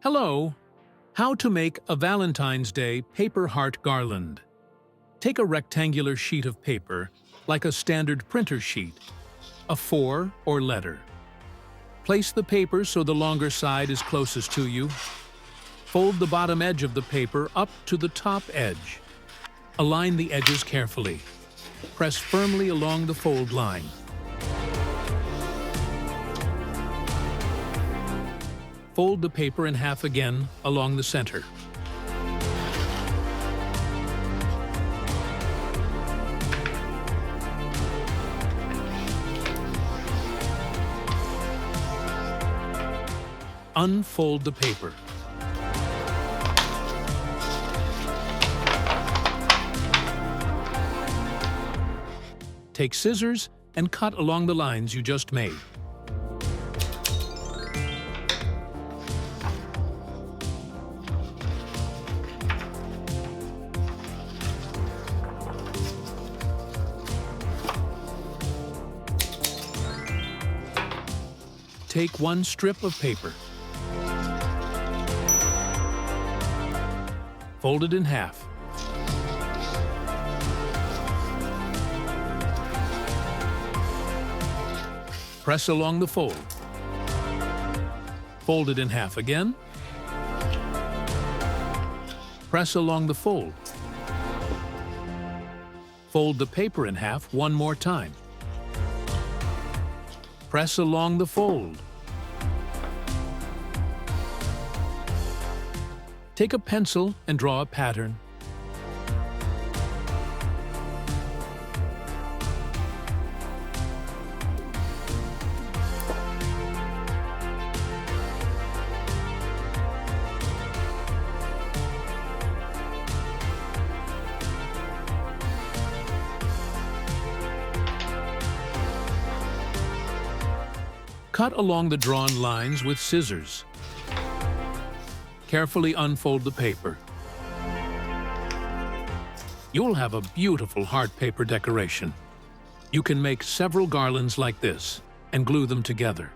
Hello! How to make a Valentine's Day paper heart garland. Take a rectangular sheet of paper, like a standard printer sheet, a 4 or letter. Place the paper so the longer side is closest to you. Fold the bottom edge of the paper up to the top edge. Align the edges carefully. Press firmly along the fold line. Fold the paper in half again along the center. Unfold the paper. Take scissors and cut along the lines you just made. Take one strip of paper. Fold it in half. Press along the fold. Fold it in half again. Press along the fold. Fold the paper in half one more time. Press along the fold. Take a pencil and draw a pattern. Cut along the drawn lines with scissors. Carefully unfold the paper. You'll have a beautiful heart paper decoration. You can make several garlands like this and glue them together.